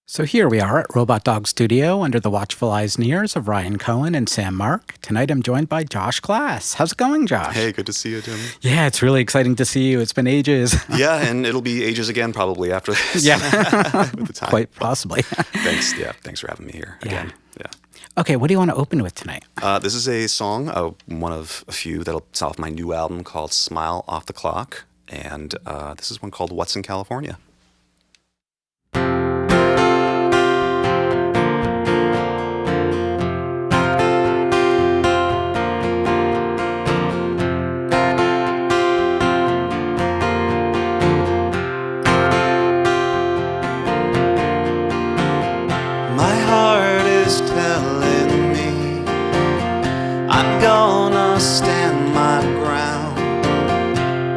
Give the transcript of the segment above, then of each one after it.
So here we are at Robot Dog Studio under the watchful eyes and ears of Ryan Cohen and Sam Mark. Tonight I'm joined by Josh Glass. How's it going, Josh? Hey, good to see you, Tim. Yeah, it's really exciting to see you. It's been ages. Yeah, and it'll be ages again probably after this. Yeah, with the time. quite possibly. Thanks. Yeah, thanks for having me here again. Yeah. Okay, what do you want to open with tonight? This is a song, one of a few that'll start off my new album called "Smile Off the Clock," and this is one called "What's in California." My heart is telling me I'm gonna stand my ground,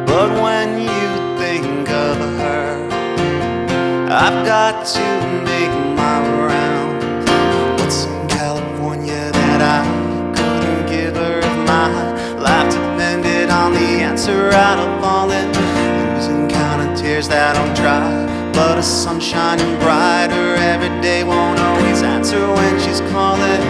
but when you think of her, I've got to make my rounds. What's in California that I couldn't give her if my life depended on the answer? I'd have fallen, losing count of tears that don't dry. But a sun shining brighter every day won't always answer when she's calling.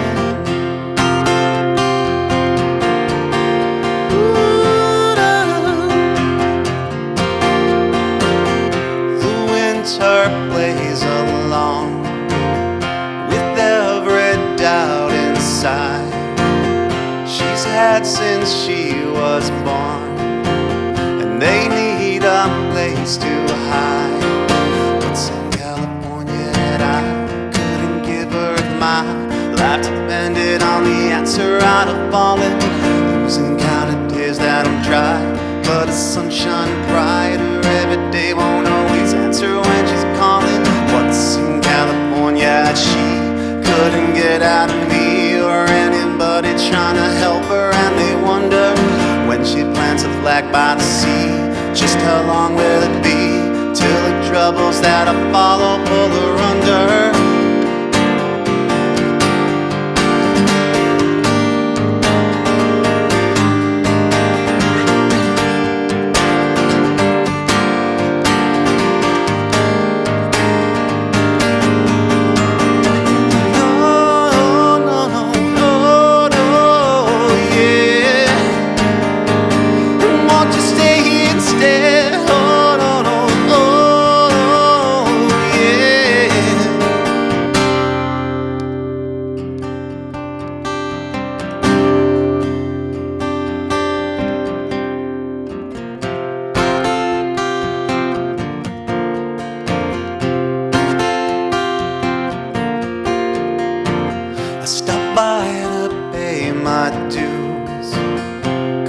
The winter plays along with every doubt inside she's had since she was born, and they need a place to hide. Life depended on the answer. I'd have fallen, losing count of tears that don't dry. But the sun shining brighter every day won't always answer when she's calling. What's in California that she couldn't get out of me or anybody trying to help her? And they wonder when she plants a flag by the sea, just how long will it be till the troubles that I follow pull her under? Stop by to pay my dues,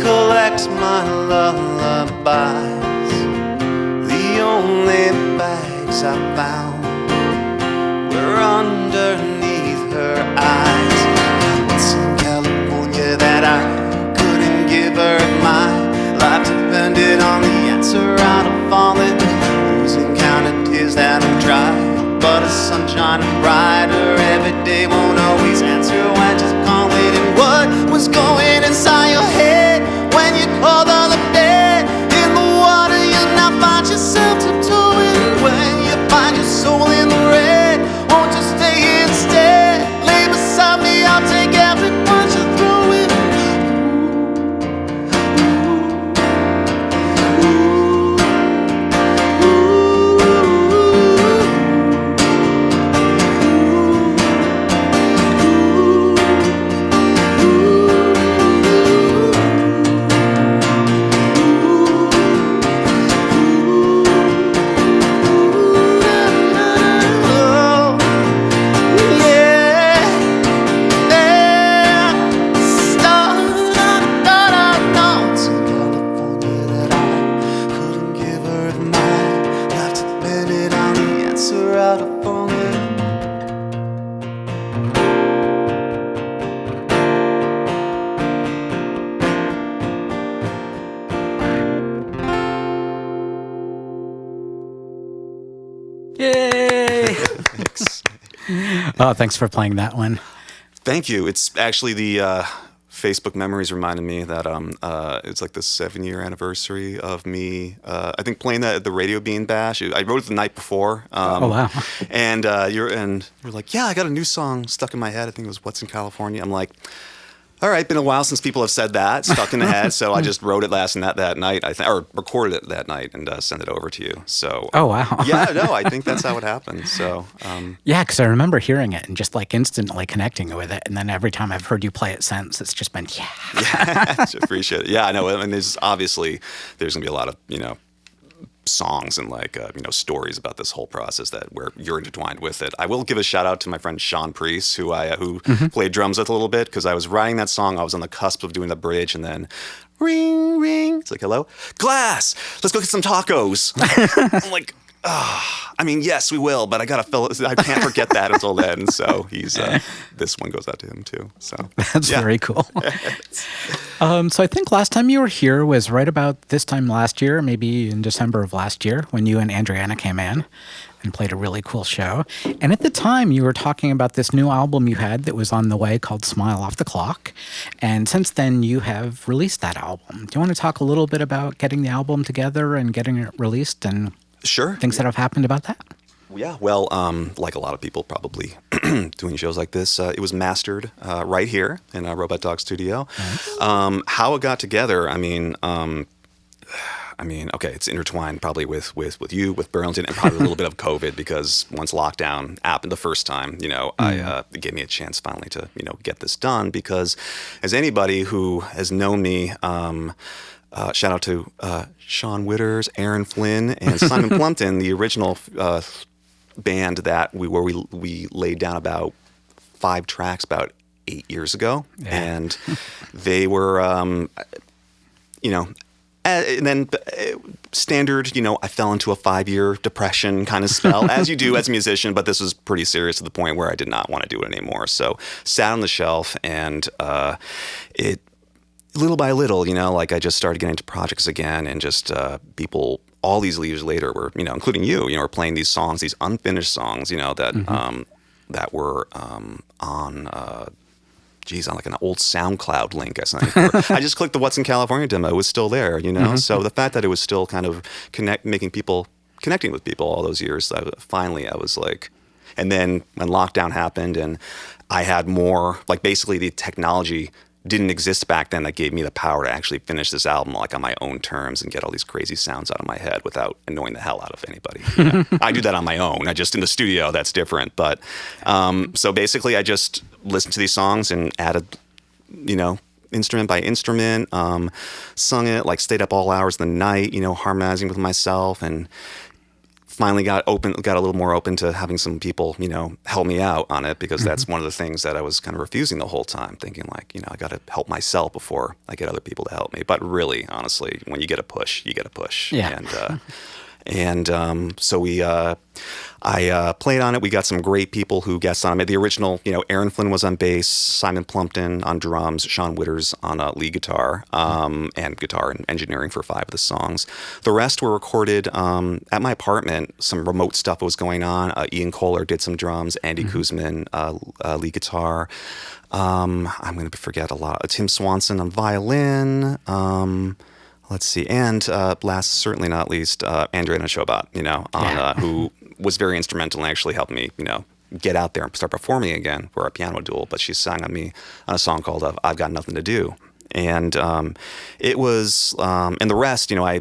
collect my lullabies. The only bags I found were underneath her eyes. What's in California that I couldn't give her if my life depended on the answer? I'd have fallen, losing count of tears that don't dry. But the sun shining brighter every day won't always answer when she's calling. And what was going inside your head when you called on the bed? In the water you now find yourself tiptoeing. When you find your soul in the red, won't you stay here instead? Lay beside me, I'll take every punch you throw in. Yay! Thanks. Oh, thanks for playing that one. Thank you. It's actually the Facebook memories reminded me that it's like the 7-year anniversary of me. I think playing that at the Radio Bean Bash. I wrote it the night before. Oh, wow. And you're like, yeah, I got a new song stuck in my head. I think it was "What's in California." I'm like, all right, been a while since people have said that, stuck in the head. So I just wrote it that night, I think, or recorded it that night and sent it over to you. So Oh, wow. yeah, no, I think that's how it happened. So Yeah, because I remember hearing it and just like instantly connecting with it. And then every time I've heard you play it since, it's just been, yeah. yeah, appreciate it. Yeah, I know. I mean, there's gonna be a lot of songs and stories about this whole process that where you're intertwined with it. I will give a shout out to my friend Sean Priest, who played drums with a little bit, because I was writing that song. I was on the cusp of doing the bridge, and then ring ring. It's like, hello, Glass. Let's go get some tacos. I'm like, I mean, yes, we will, but I can't forget that until then. So this one goes out to him too. So That's very cool. So I think last time you were here was right about this time last year, maybe in December of last year, when you and Andriana came in and played a really cool show. And at the time, you were talking about this new album you had that was on the way called Smile Off the Clock. And since then, you have released that album. Do you want to talk a little bit about getting the album together and getting it released and sure things that have happened about that? Yeah, well, like a lot of people probably doing shows like this, it was mastered right here in our Robot Dog studio. Nice. How it got together, okay, it's intertwined probably with you, with Burlington, and probably a little bit of COVID, because once lockdown happened the first time, it gave me a chance finally to, get this done, because as anybody who has known me, shout out to Sean Witters, Aaron Flynn, and Simon Plumpton, the original band that we laid down about 5 tracks about 8 years ago, and they were, and then standard, I fell into a 5-year depression kind of spell, as you do as a musician, but this was pretty serious to the point where I did not want to do it anymore. So sat on the shelf, and it little by little, I just started getting into projects again, and just people all these years later were, including you, were playing these songs, these unfinished songs, that that were on on like an old SoundCloud link. I just clicked the "What's in California" demo; it was still there, So the fact that it was still kind of connecting with people all those years, finally I was like, and then when lockdown happened, and I had more, basically the technology didn't exist back then that gave me the power to actually finish this album on my own terms and get all these crazy sounds out of my head without annoying the hell out of anybody. I do that on my own. I just, in the studio, that's different. But so basically I just listened to these songs and added, instrument by instrument, sung it, stayed up all hours of the night, harmonizing with myself, and finally got a little more open to having some people, help me out on it, because that's one of the things that I was kind of refusing the whole time, thinking I got to help myself before I get other people to help me. But really, honestly, when you get a push, you get a push. Yeah. So I played on it. We got some great people who guessed on it. The original, Aaron Flynn was on bass, Simon Plumpton on drums, Sean Witters on lead guitar, and guitar and engineering for 5 of the songs. The rest were recorded at my apartment. Some remote stuff was going on. Ian Kohler did some drums, Andy Kuzman lead guitar. I'm going to forget a lot. Tim Swanson on violin. Let's see, and last, certainly not least, Andriana Shobot, who was very instrumental in actually helping me, get out there and start performing again for our piano duel. But she sang on me on a song called "I've Got Nothing to Do," and it was, and the rest, I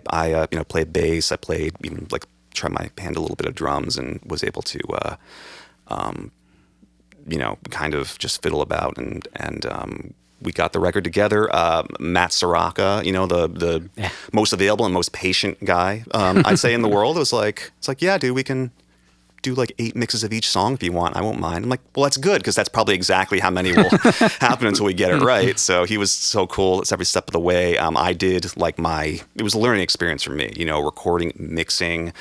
played bass, I played even tried my hand a little bit of drums, and was able to, kind of just fiddle about and. We got the record together. Matt Soraka, the most available and most patient guy, I'd say, in the world. It's like, yeah, dude, we can do 8 mixes of each song if you want. I won't mind. I'm like, well, that's good, because that's probably exactly how many will happen until we get it right. So he was so cool. It's every step of the way. I did it was a learning experience for me, recording, mixing,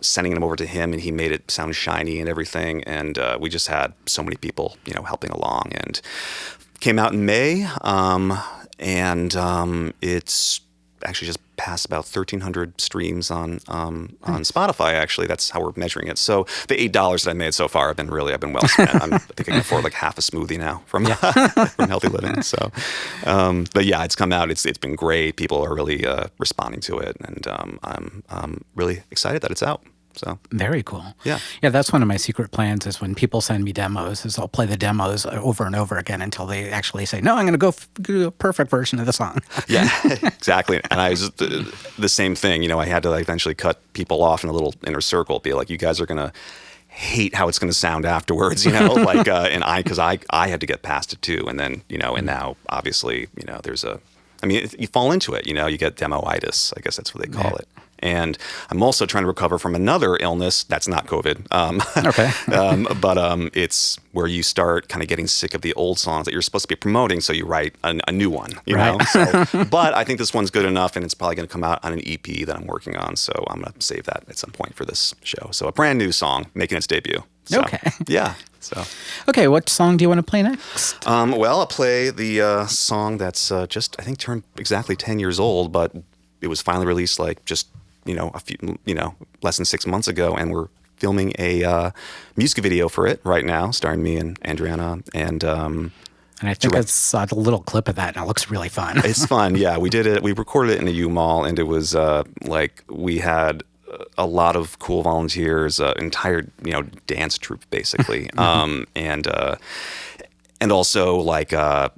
sending them over to him, and he made it sound shiny and everything. And we just had so many people, helping along, and came out in May, and it's actually just passed about 1,300 streams on Spotify. Actually, that's how we're measuring it. So the $8 that I made so far have been I've been well spent. I think I can afford like half a smoothie now from from Healthy Living. So, but yeah, it's come out. It's been great. People are really responding to it, and I'm really excited that it's out. So Very cool. Yeah. That's one of my secret plans is when people send me demos is I'll play the demos over and over again until they actually say, no, I'm going to go do a perfect version of the song. Yeah, exactly. And I was the same thing. You know, I had to eventually cut people off in a little inner circle, be like, you guys are going to hate how it's going to sound afterwards, you know, like, and because I had to get past it too. And then, you know, and now obviously, you know, you fall into it, you know, you get demo-itis, I guess that's what they call it. And I'm also trying to recover from another illness that's not COVID. Okay. But it's where you start kind of getting sick of the old songs that you're supposed to be promoting, so you write a new one, you know? So, but I think this one's good enough, and it's probably going to come out on an EP that I'm working on, so I'm going to save that at some point for this show. So a brand new song making its debut. So, Okay. Yeah. So. Okay, what song do you want to play next? Well, I'll play the song that's just, I think, turned exactly 10 years old, but it was finally released like just, you know, less than 6 months ago, and we're filming a music video for it right now, starring me and Andriana, and I think I saw a little clip of that, and it looks really fun. It's fun, yeah. We did it. We recorded it in a U-Mall, and it was like we had a lot of cool volunteers, entire dance troupe basically, and also like a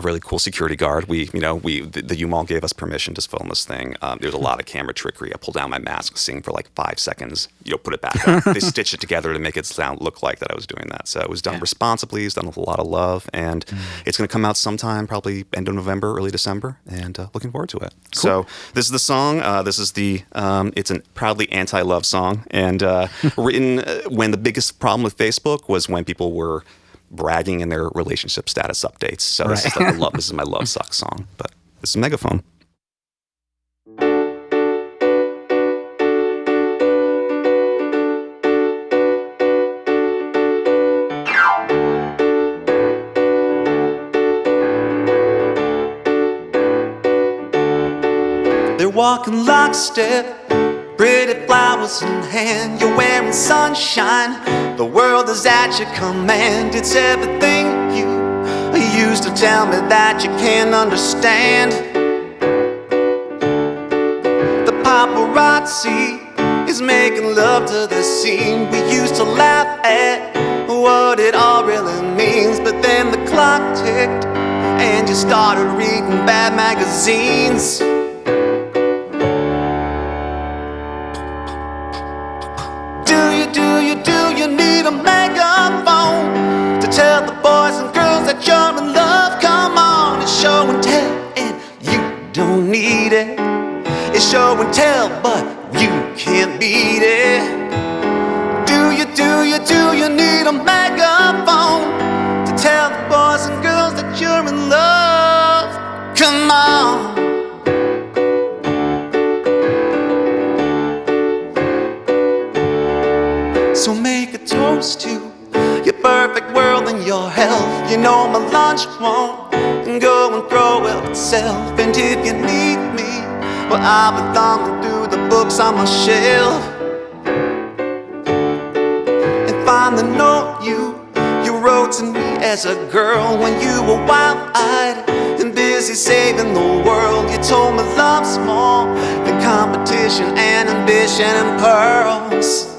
really cool security guard. The U-Mall gave us permission to film this thing. There's a lot of camera trickery. I pulled down my mask, sing for like 5 seconds, put it back up. They stitched it together to make it look like that I was doing that. So it was done responsibly. It's done with a lot of love, and it's going to come out sometime, probably end of November, early December, and looking forward to it. Cool. So this is the song. This is it's a proudly anti-love song, and written when the biggest problem with Facebook was when people were bragging in their relationship status updates. So this is like this is my love sucks song, but this is Megaphone. They're walking lockstep, pretty flowers in hand. You're wearing sunshine, the world is at your command. It's everything you used to tell me that you can't understand. The paparazzi is making love to the scene. We used to laugh at what it all really means, but then the clock ticked and you started reading bad magazines. Do you need a megaphone to tell the boys and girls that you're in love? Come on, it's show and tell, and you don't need it. It's show and tell, but you can't beat it. Do you need a megaphone to tell the boys and girls that you're in love? Come on. So make a toast to your perfect world and your health. You know my lunch won't go and throw itself. And if you need me, well, I'll be thumbing through the books on my shelf and find the note you wrote to me as a girl when you were wild-eyed and busy saving the world. You told me love's more than competition and ambition and pearls.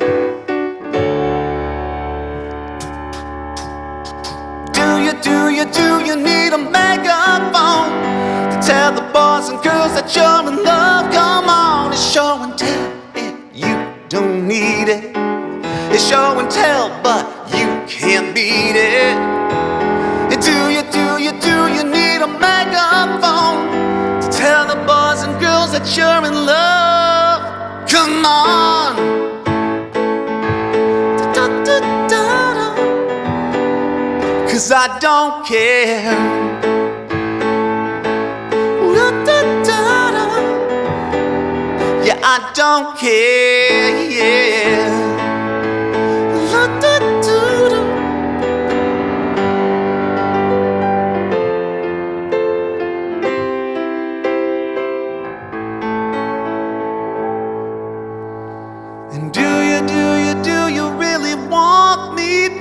Do you need a megaphone to tell the boys and girls that you're in love? Come on, it's show and tell, and you don't need it. It's show and tell, but you can't beat it. Do you need a megaphone to tell the boys and girls that you're in love? Come on. Cause I don't care. Yeah, I don't care, yeah.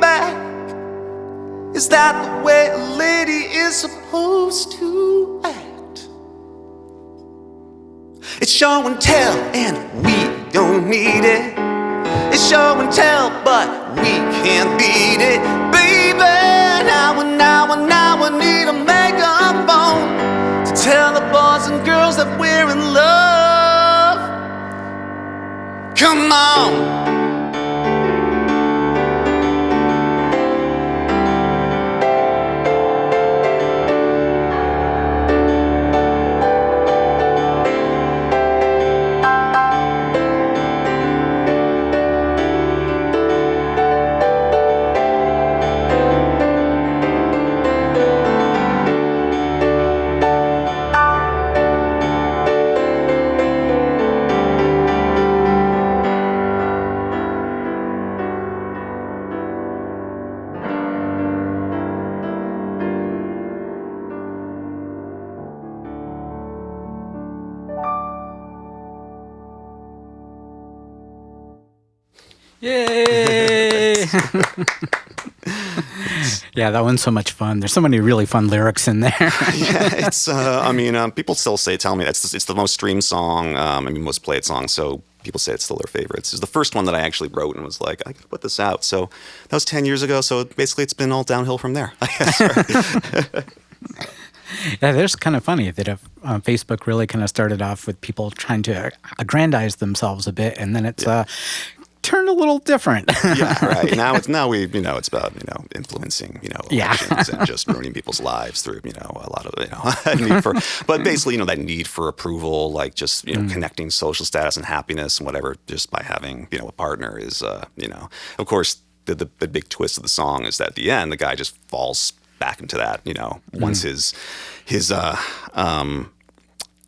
back. Is that the way a lady is supposed to act? It's show and tell, and we don't need it. It's show and tell, but we can't beat it. Baby, now I need a megaphone to tell the boys and girls that we're in love. Come on. Yay! Yeah, that one's so much fun. There's so many really fun lyrics in there. Yeah, it's. People still tell me it's the most streamed song. Most played song. So people say it's still their favorites. It's the first one that I actually wrote and was like, I can put this out. So that was 10 years ago. So basically, it's been all downhill from there, I guess. Right? Yeah, that's kind of funny that Facebook really kind of started off with people trying to aggrandize themselves a bit, and then it's turned a little different. Yeah, right. Now it's about influencing elections and just ruining people's lives through a lot of need for, but basically that need for approval, like just connecting social status and happiness and whatever just by having a partner is of course the big twist of the song is that at the end the guy just falls back into that once his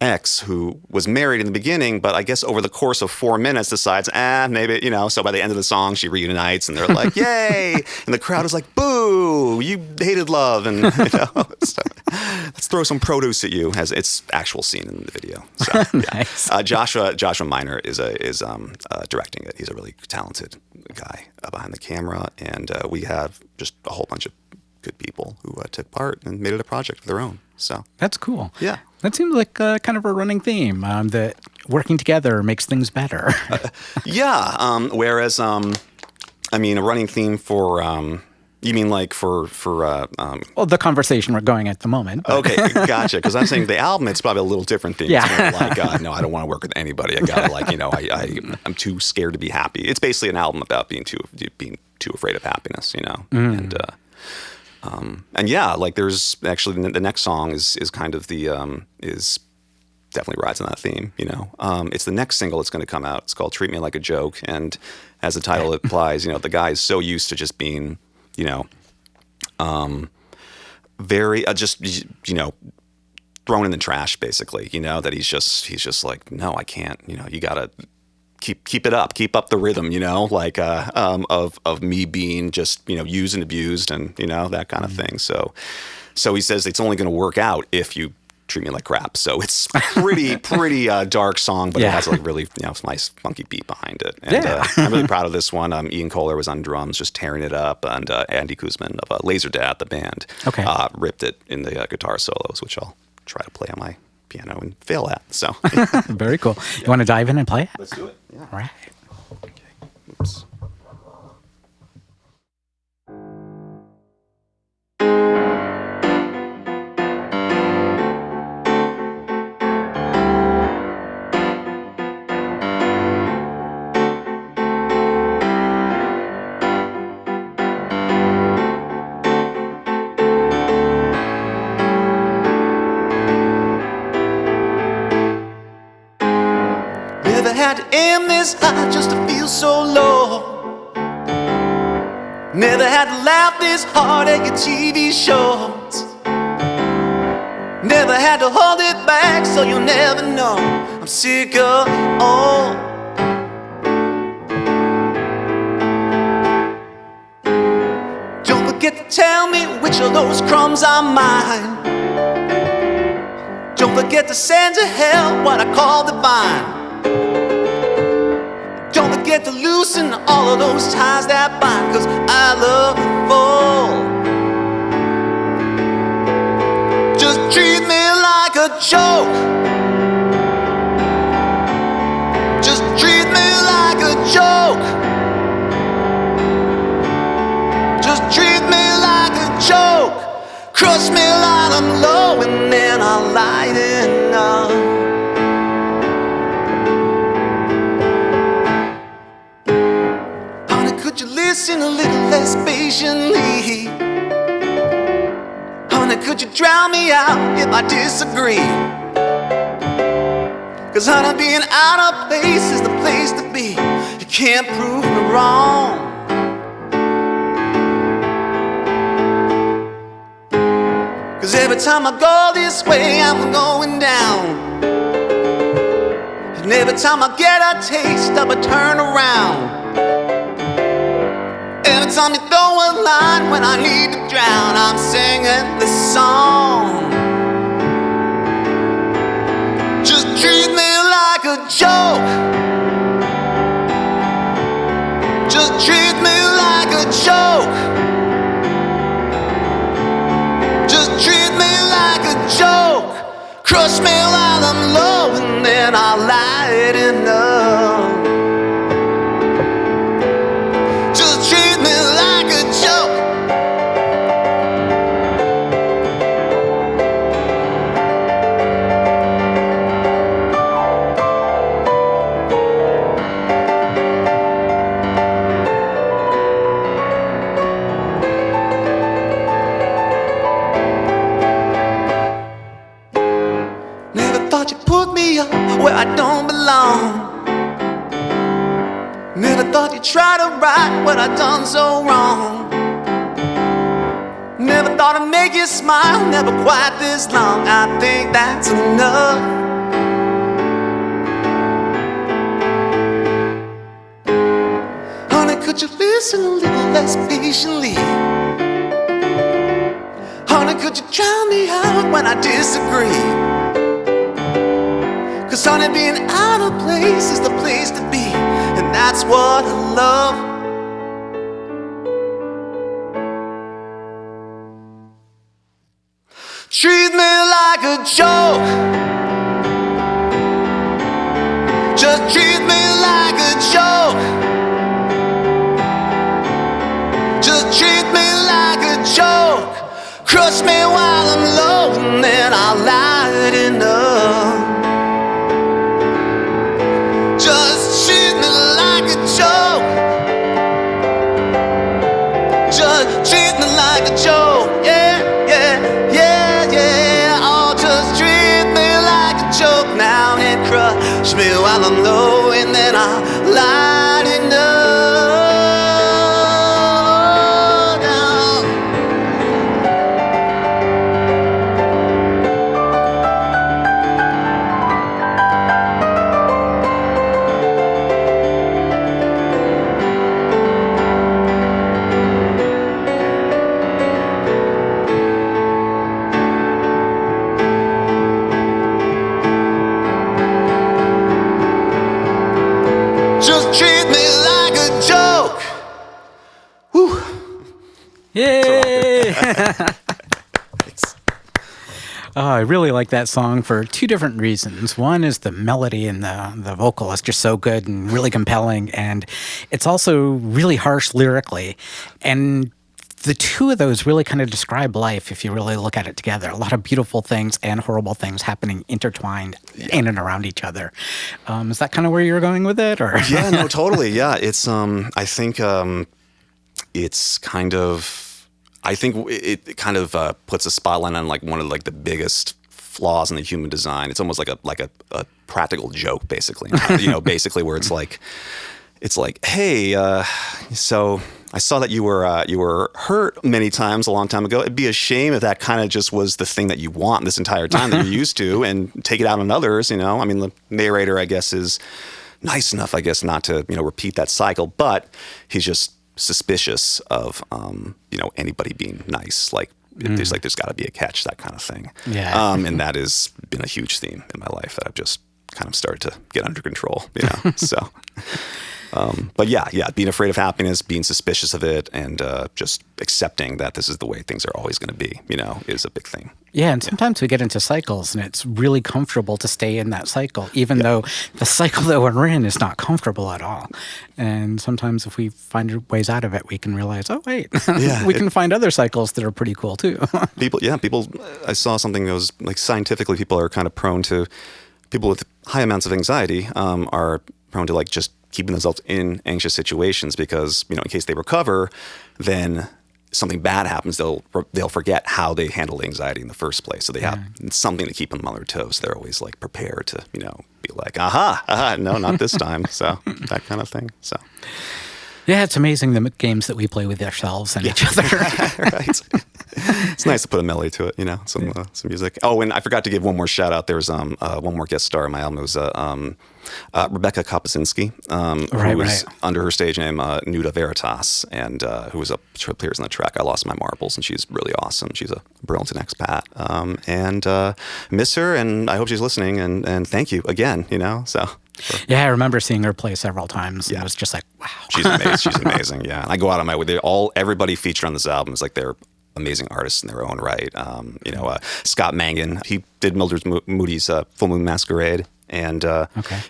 ex, who was married in the beginning, but I guess over the course of 4 minutes decides, maybe, so by the end of the song, she reunites and they're like, yay! And the crowd is like, boo! You hated love. And, so, let's throw some produce at you, as it's actual scene in the video. So, Nice. Joshua Miner is directing it. He's a really talented guy behind the camera. And we have just a whole bunch of good people who took part and made it a project of their own. So That's cool. Yeah. That seems like kind of a running theme, that working together makes things better. Whereas, a running theme for, you mean like for Well, the conversation we're going at the moment. But. Okay, gotcha. Because I'm saying the album, it's probably a little different theme. Yeah. It's more like, no, I don't want to work with anybody. I gotta I'm too scared to be happy. It's basically an album about being too afraid of happiness, And there's actually the next song is kind of is definitely rides on that theme. It's the next single that's going to come out. It's called "Treat Me Like a Joke," and as the title implies, the guy is so used to just being, very thrown in the trash, basically. That he's just like, no, I can't. You gotta keep it up, keep up the rhythm, of me being just, used and abused and, that kind of thing. So he says it's only going to work out if you treat me like crap. So it's pretty dark song, but it has a really, nice funky beat behind it. And I'm really proud of this one. Ian Kohler was on drums, just tearing it up. And Andy Kuzman of Laserdad, the band, ripped it in the guitar solos, which I'll try to play on my piano and fail at. So Very cool. You want to dive in and play it? let's do it. Yeah. All right. Okay. Oops. Never had to aim this high just to feel so low. Never had to laugh this hard at your TV shows. Never had to hold it back, so you'll never know I'm sick of all. Don't forget to tell me which of those crumbs are mine. Don't forget to send to hell what I call divine. Don't forget to loosen all of those ties that bind, 'cause I love joke. Just treat me like a joke. Just treat me like a joke. Crush me while I'm low and then I'll lighten up. Honey, could you listen a little less patiently? Honey, could you drown me out if I disagree? 'Cause honey, being out of place is the place to be. You can't prove me wrong. 'Cause every time I go this way, I'm going down. And every time I get a taste of a turnaround. Every time you throw a line when I need to drown, I'm singing this song. Just treat me like a joke. Just treat me like a joke. Just treat me like a joke. Crush me while I'm low and then I'll lighten up. Just treat me like a joke. Never thought you'd put me up where I don't belong. Never thought you'd try to right what I done so wrong. Never thought I'd make you smile, never quite this long. I think that's enough. Honey, could you listen a little less patiently? Honey, could you drown me out when I disagree? 'Cause honey, being out of place is the place to be. And that's what I love. Treat me like a joke. Just treat me like a joke. Just treat me like a joke. Crush me while I'm low and then I'll lighten up. Just treat me like a joke. Just treat me like a joke. Yeah, yeah, yeah, yeah. Oh, just treat me like a joke now and crush me while I'm low and then I'll lighten up. Down. Just treat me like a joke. Whew. Yay! I really like that song for two different reasons. One is the melody and the vocal is just so good and really compelling, and it's also really harsh lyrically. And the two of those really kind of describe life if you really look at it together. A lot of beautiful things and horrible things happening intertwined in and around each other. Is that kind of where you're going with it, or? Yeah, no, totally. Yeah, it's I think it's kind of it kind of puts a spotlight on like one of like the biggest flaws in the human design. It's almost like a practical joke, basically. You know, basically where it's like, hey, so I saw that you were hurt many times a long time ago. It'd be a shame if that kind of just was the thing that you want this entire time that you're used to, and take it out on others. You know, I mean, the narrator, I guess, is nice enough, I guess, not to repeat that cycle, but he's just suspicious of anybody being nice. Like there's got to be a catch, that kind of thing. Yeah. And that has been a huge theme in my life that I've just kind of started to get under control. So. But yeah, being afraid of happiness, being suspicious of it, and just accepting that this is the way things are always going to be, is a big thing. Yeah, and sometimes we get into cycles, and it's really comfortable to stay in that cycle, even though the cycle that we're in is not comfortable at all. And sometimes if we find ways out of it, we can realize, oh, wait, we can find other cycles that are pretty cool, too. People, I saw something that was like scientifically, people are kind of prone to, people with high amounts of anxiety are prone to like just keeping themselves in anxious situations because, in case they recover, then something bad happens, they'll forget how they handled anxiety in the first place. So they have something to keep them on their toes. They're always like prepared to, be like, no, not this time. So that kind of thing. So. Yeah, it's amazing the games that we play with ourselves and each other. Right. It's nice to put a melody to it, some music. Oh, and I forgot to give one more shout out. There's one more guest star in my album. It was Rebecca Kopasinski, who was under her stage name Nuda Veritas, and who appears on the track I Lost My Marbles, and she's really awesome. She's a Burlington expat, and miss her, and I hope she's listening, and thank you again, so. Yeah, I remember seeing her play several times, and it was just like, wow. She's amazing, yeah. And I go out on my way. Everybody featured on this album is like they're amazing artists in their own right. Scott Mangan, he did Mildred Moody's Full Moon Masquerade, and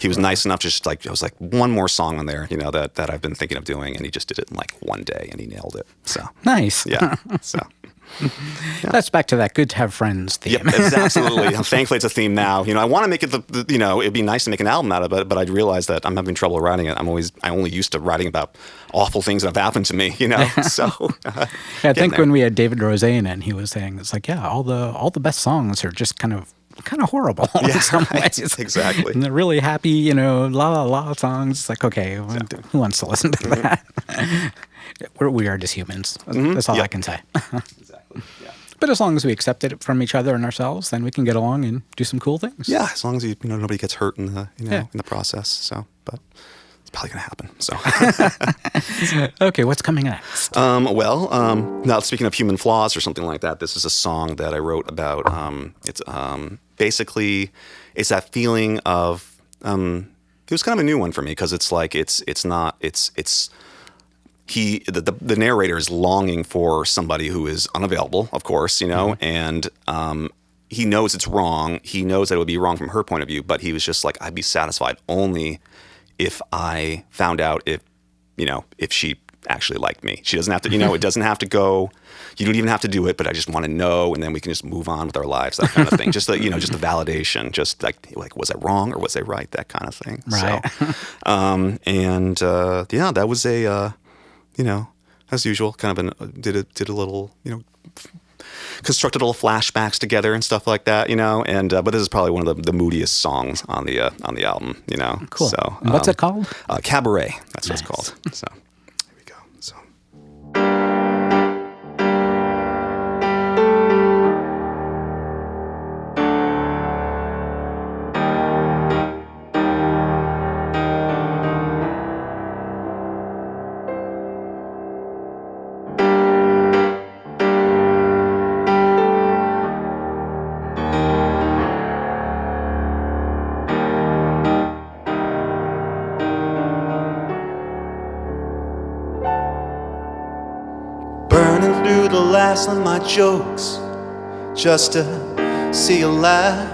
he was nice enough to just like, I was like, one more song on there, that I've been thinking of doing, and he just did it in like one day, and he nailed it. So nice. Yeah. So. Yeah. That's back to that good to have friends theme. Yep, it's absolutely. Thankfully, it's a theme now. I want to make it it'd be nice to make an album out of it, but I realized that I'm having trouble writing it. I only used to writing about awful things that have happened to me, So I think when we had David Roseanne in, he was saying it's like, all the best songs are just kind of horrible in some ways. Exactly. And the really happy, la la la songs. It's like, okay, who wants to listen to that? We are just humans. That's all I can say. Exactly. Yeah. But as long as we accept it from each other and ourselves, then we can get along and do some cool things. Yeah, as long as nobody gets hurt in the in the process. So, but it's probably going to happen. So, okay, what's coming next? Now speaking of human flaws or something like that, this is a song that I wrote about. It's basically it's that feeling of it was kind of a new one for me because it's like the narrator is longing for somebody who is unavailable, of course, and he knows it's wrong. He knows that it would be wrong from her point of view, but he was just like, I'd be satisfied only if I found out if she actually liked me. She doesn't have to, it doesn't have to go, you don't even have to do it, but I just want to know, and then we can just move on with our lives, that kind of thing. Just just the validation, just like, was I wrong or was I right? That kind of thing. Right. So, that was a, as usual, kind of did a little, constructed little flashbacks together and stuff like that, and but this is probably one of the moodiest songs on the album, Cool. So and what's it called? Cabaret. That's what it's called. So here we go. So. Burning through the last of my jokes just to see you laugh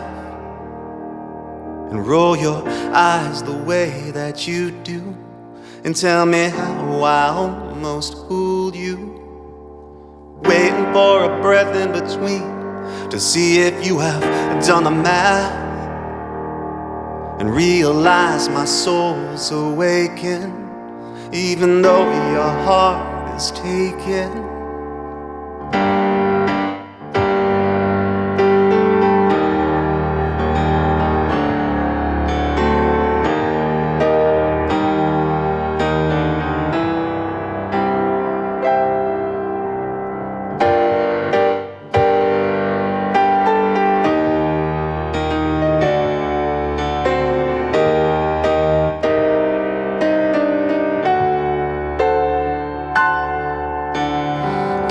and roll your eyes the way that you do and tell me how I almost fooled you, waiting for a breath in between to see if you have done the math and realize my soul's awakened even though your heart is taken.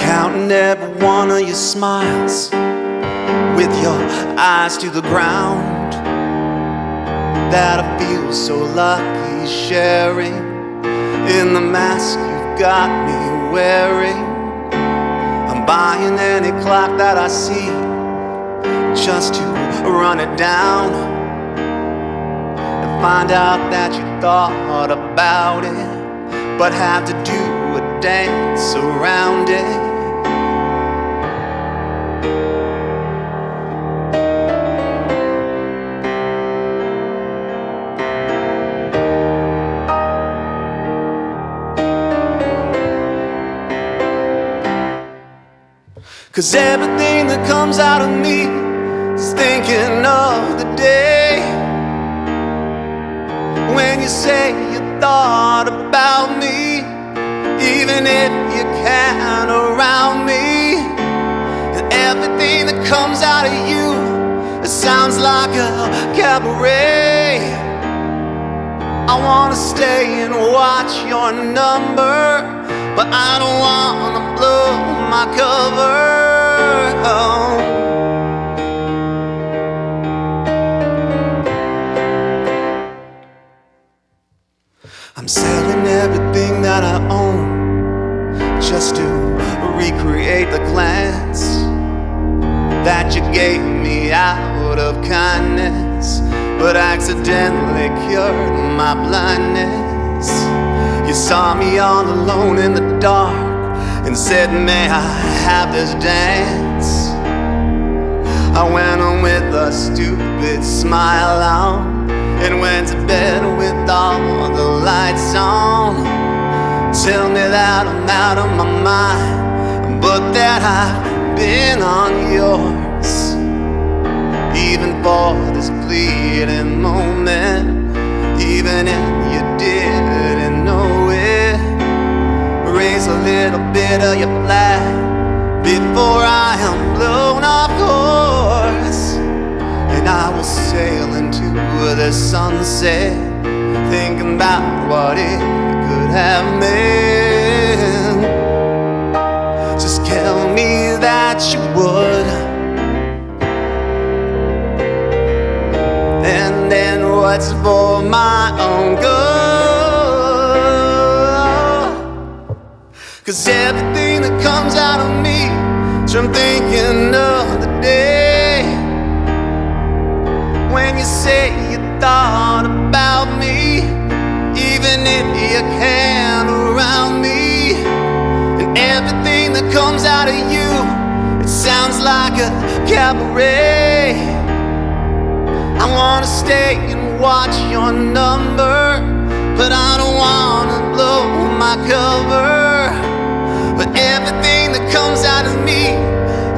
Counting every one of your smiles with your eyes to the ground, that I feel so lucky sharing in the mask you've got me wearing. I'm buying any clock that I see just to run it down and find out that you thought about it, but had to do a dance around it. 'Cause everything that comes out of me is thinking of the day when you say you thought about me, even if you can't around me. And everything that comes out of you, it sounds like a cabaret. I wanna stay and watch your number, but I don't wanna blow my cover. Oh. I'm selling everything that I own just to recreate the glance that you gave me out of kindness, but accidentally cured my blindness. You saw me all alone in the dark and said, may I have this dance? I went on with a stupid smile on and went to bed with all the lights on. Tell me that I'm out of my mind, but that I've been on yours, even for this fleeting moment, even if you didn't know it. Raise a little bit of your flag before I am blown off course, and I will sail into the sunset, thinking about what it could have been. Just tell me that you would, and then what's for my own good? 'Cause everything that comes out of me is from thinking of the day when you say you thought about me, even if you can't around me. And everything that comes out of you, it sounds like a cabaret. I wanna stay and watch your number, but I don't wanna blow my cover. But everything that comes out of me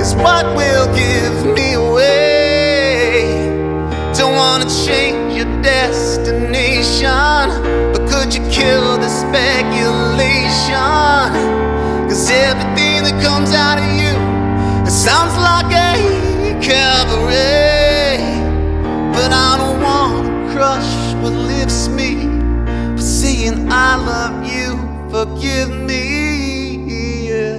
is what will give me away. Don't wanna change your destination, but could you kill the speculation? 'Cause everything that comes out of you, it sounds like a cabaret. But I don't wanna crush what lifts me, but saying I love you, forgive me. Yeah.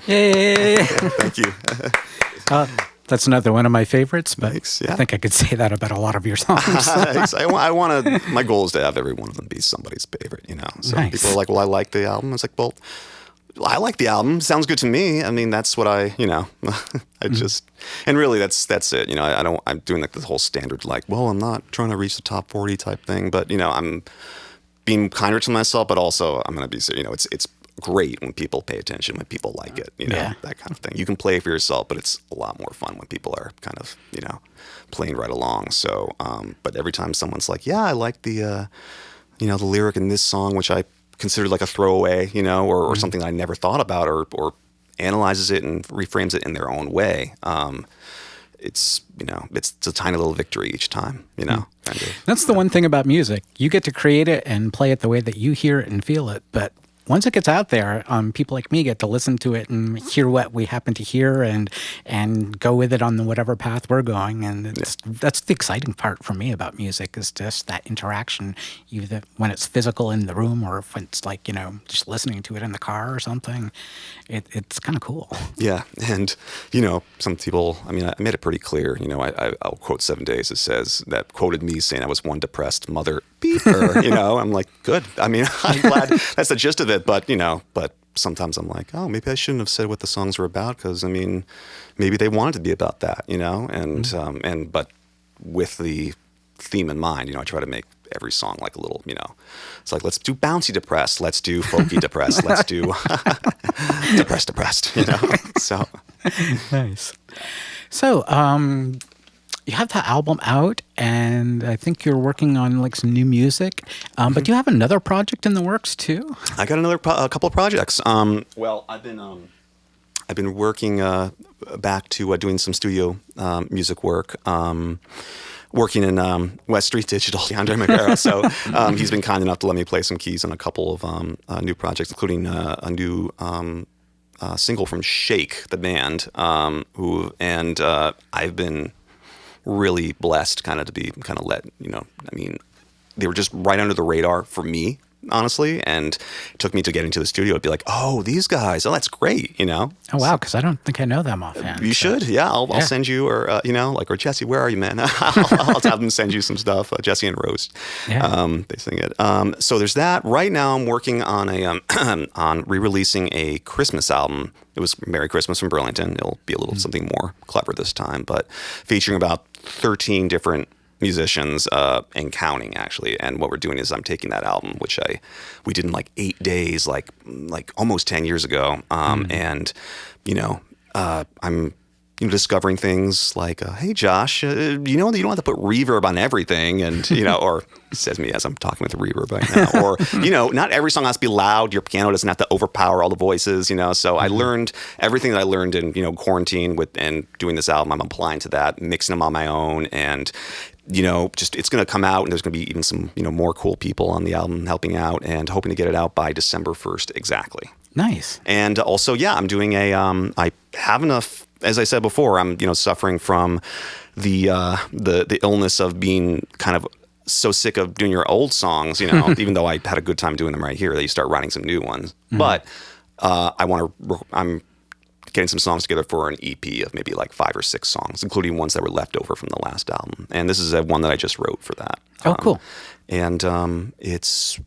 Yay! Thank you. That's another one of my favorites, but Thanks, yeah. I think I could say that about a lot of your songs. Thanks. I want to. My goal is to have every one of them be somebody's favorite. You know, so Nice. people are like, "Well, I like the album." It's like, "Well, I like the album. Sounds good to me." I mean, that's what I just, and really, that's it. You know, I'm doing like the whole standard, like, well, I'm not trying to reach the top 40 type thing, but you know, I'm being kinder to myself, but also I'm going to be, you know, it's great when people pay attention, when people like it, you know, Yeah. that kind of thing. You can play for yourself, but it's a lot more fun when people are kind of, you know, playing right along. So, but every time someone's like, yeah, I like the, you know, the lyric in this song, which I considered like a throwaway, you know, or something I never thought about, or analyzes it and reframes it in their own way. It's, you know, it's a tiny little victory each time, you know. Kind of. That's the one thing about music. You get to create it and play it the way that you hear it and feel it, but once it gets out there, people like me get to listen to it and hear what we happen to hear and go with it on the whatever path we're going. And that's the exciting part for me about music is just that interaction, either when it's physical in the room or if it's like, just listening to it in the car or something. It's kind of cool. Yeah. And, some people, I made it pretty clear, I'll quote 7 Days. It says that quoted me saying I was one depressed mother beeper, I'm like, good. I'm glad that's the gist of it. But, but sometimes I'm like, oh, maybe I shouldn't have said what the songs were about. Cause maybe they wanted to be about that, and, but with the theme in mind, I try to make every song like a little, it's like, let's do bouncy depressed. Let's do folky depressed. Let's do depressed, so. Nice. So, you have the album out, and I think you're working on like some new music. But do you have another project in the works too? I got a couple of projects. Well, I've been working back to doing some studio music work. Working in West Street Digital, Andre Magara. So he's been kind enough to let me play some keys on a couple of new projects, including a new single from Shake, the band, I've been really blessed to be let, they were just right under the radar for me, honestly, and it took me to getting to the studio to be like, oh, these guys, oh, that's great, Oh, wow, because I don't think I know them offhand. You should, yeah. I'll send you, or, or Jesse, where are you, man? I'll have them send you some stuff, Jesse and Rose. Yeah. They sing it. So there's that. Right now I'm working on on re-releasing a Christmas album. It was Merry Christmas from Burlington. It'll be a little something more clever this time, but featuring about 13 different musicians and counting, actually. And what we're doing is I'm taking that album, which we did in like 8 days, like almost 10 years ago, and I'm discovering things like, hey, Josh, you don't have to put reverb on everything, and or says me as I'm talking with the reverb right now, or not every song has to be loud. Your piano doesn't have to overpower all the voices, So I learned everything that I learned in quarantine and doing this album. I'm applying to that, mixing them on my own, and it's going to come out, and there's going to be even some, more cool people on the album helping out, and hoping to get it out by December 1st exactly. Nice. And also, I'm doing I have enough, as I said before, I'm, suffering from the illness of being kind of so sick of doing your old songs, even though I had a good time doing them right here, that you start writing some new ones. Mm-hmm. But I'm getting some songs together for an EP of maybe like 5 or 6 songs, including ones that were left over from the last album. And this is one that I just wrote for that. Oh, cool. And it's,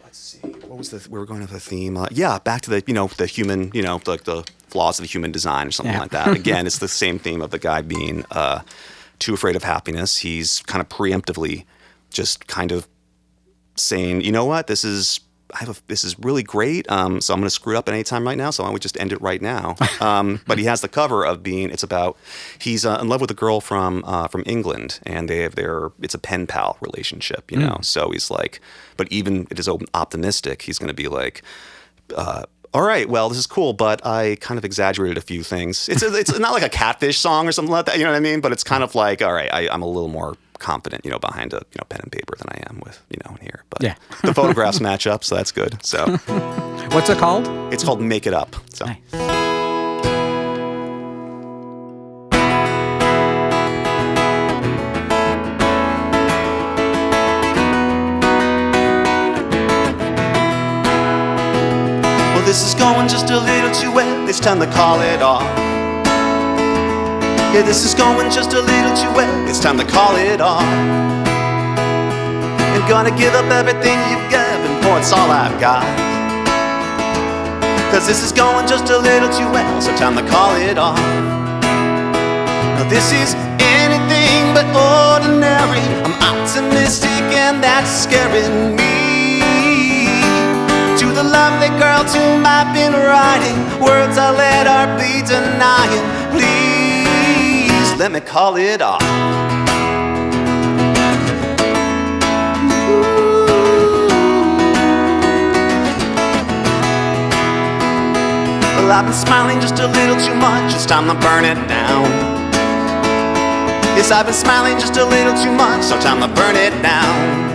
let's see, what was we were going to the theme. Back to the, the human, like the flaws of the human design or something like that. Again, it's the same theme of the guy being too afraid of happiness. He's kind of preemptively just kind of saying, you know what, this is really great. So I'm going to screw it up at any time right now. So I would just end it right now. But he has the cover of he's in love with a girl from England, and it's a pen pal relationship, So he's like, but even it is optimistic. He's going to be like, all right, well, this is cool, but I kind of exaggerated a few things. It's not like a Catfish song or something like that, you know what I mean? But it's kind of like, all right, I'm a little more confident, behind a pen and paper than I am with, in here. But the photographs match up, so that's good. So, what's it called? It's called Make It Up. So. Nice. Well, this is going just a little too well. It's time to call it off. Yeah, this is going just a little too well. It's time to call it off. I'm gonna give up everything you've given, for it's all I've got. Cause this is going just a little too well, so time to call it off. Now this is anything but ordinary. I'm optimistic and that's scaring me. To the lovely girl to whom I've been writing words I let her be denying. Please let me call it off. Well, I've been smiling just a little too much. It's time to burn it down. Yes, I've been smiling just a little too much, so time to burn it down.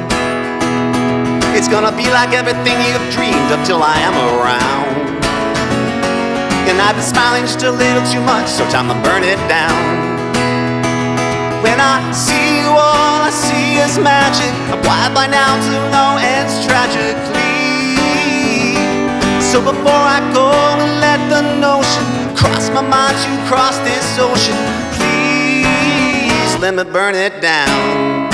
It's gonna be like everything you've dreamed up till I am around. And I've been smiling just a little too much, so time to burn it down. When I see you, all I see is magic. I'm wired by now to know it's tragically. So before I go and let the notion cross my mind to cross this ocean, please let me burn it down.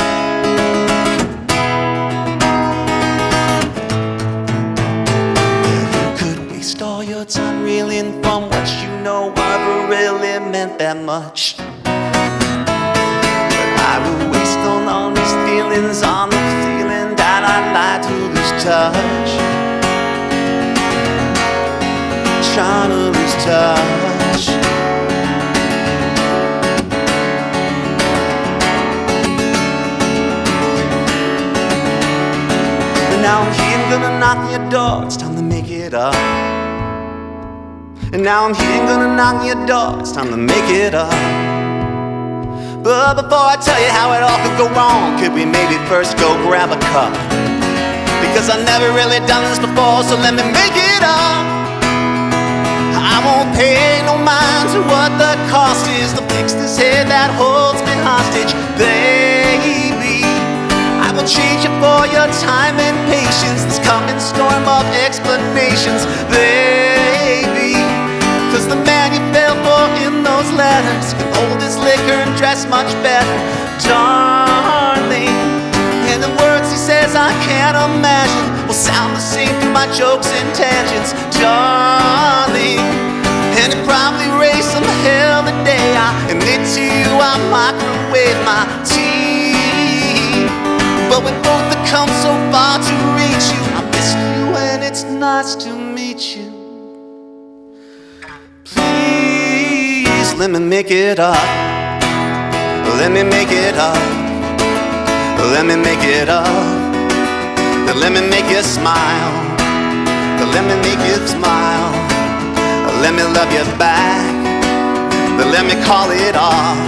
You could waste all your time reeling from what you know never really meant that much. I will waste on all these feelings, on the feeling that I'd like to lose touch. Trying to lose touch. And now I'm here, I'm gonna knock on your door, it's time to make it up. And now I'm here, I'm gonna knock on your door, it's time to make it up. But before I tell you how it all could go wrong, could we maybe first go grab a cup? Because I've never really done this before, so let me make it up. I won't pay no mind to what the cost is to fix this head that holds me hostage, baby. I will change it for your time and patience, this coming storm of explanations, baby. Cause the man you fell for in those letters can hold his liquor and dress much better, darling. And the words he says I can't imagine will sound the same through my jokes and tangents, darling. And it probably raised some hell the day I admit to you I microwave my tea. But we both have come so far to reach you. I miss you and it's nice to meet you. Please let me make it up. Let me make it up. Let me make it up. Let me make you smile. Let me make you smile. Let me love you back. Let me call it off.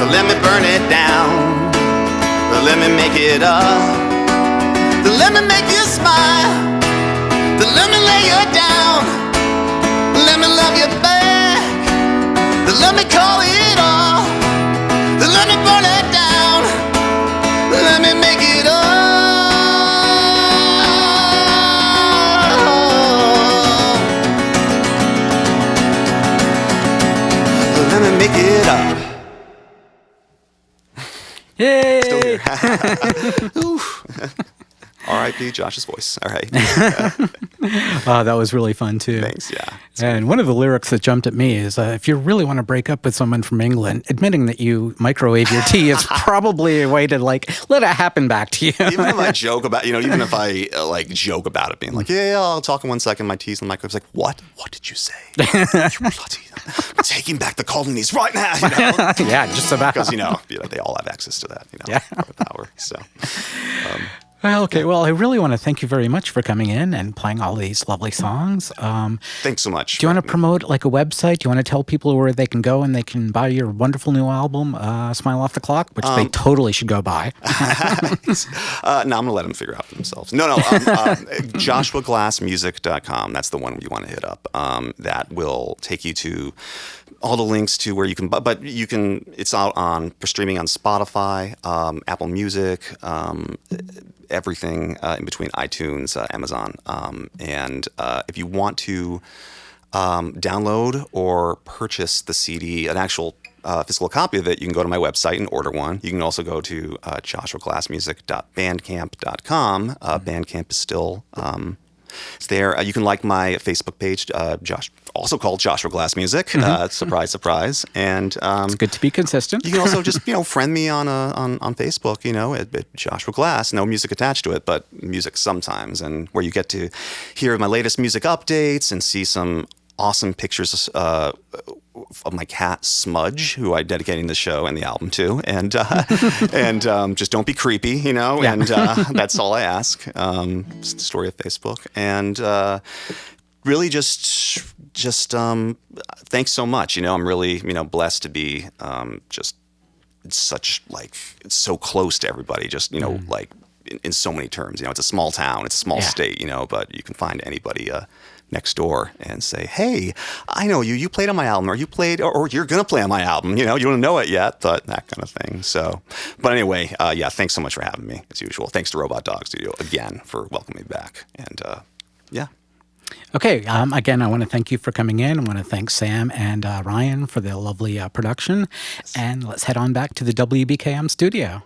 Let me burn it down. Let me make it up. Let me make you smile. Let me lay you down. Let me love you back. Let me call it off. Let me burn it down. Let me make it up. Let me make it up. Yay! Still here. Oof. R.I.P. Josh's voice. All right. That was really fun too. Thanks. Yeah. And one of the lyrics that jumped at me is, if you really want to break up with someone from England, admitting that you microwave your tea is probably a way to let it happen back to you. Even if I joke about, even if I joke about it, being like, yeah, I'll talk in 1 second. My tea's in the microwave. It's like, what? What did you say? You bloody, I'm taking back the colonies right now. Yeah, just about. Because they all have access to that. Yeah. Power. So. Well, okay. Well, I really want to thank you very much for coming in and playing all these lovely songs. Thanks so much. Do you want to promote a website? Do you want to tell people where they can go and they can buy your wonderful new album, Smile Off the Clock, which they totally should go buy? No, I'm going to let them figure out for themselves. No. JoshuaGlassMusic.com. That's the one you want to hit up. That will take you to all the links to where you can, but you can, it's out for streaming on Spotify, Apple Music, everything in between iTunes, Amazon. And if you want to download or purchase the CD, an actual physical copy of it, you can go to my website and order one. You can also go to joshuaglassmusic.bandcamp.com. Bandcamp is still it's there. You can like my Facebook page, also called Joshua Glass Music. Surprise, surprise. And it's good to be consistent. You can also just friend me on Facebook. At Joshua Glass. No music attached to it, but music sometimes, and where you get to hear my latest music updates and see some awesome pictures of my cat Smudge, who I'm dedicating the show and the album to, and just don't be creepy, Yeah. And that's all I ask. It's the story of Facebook, and really just thanks so much. I'm really blessed to be just such it's so close to everybody. Just in so many terms. It's a small town, it's a small state, but you can find anybody next door and say, hey, I know you played on my album, or or you're going to play on my album. You don't know it yet, but that kind of thing. So, but anyway, thanks so much for having me, as usual. Thanks to Robot Dog Studio again for welcoming me back. And yeah. Okay. Again, I want to thank you for coming in. I want to thank Sam and Ryan for the lovely production. And let's head on back to the WBKM studio.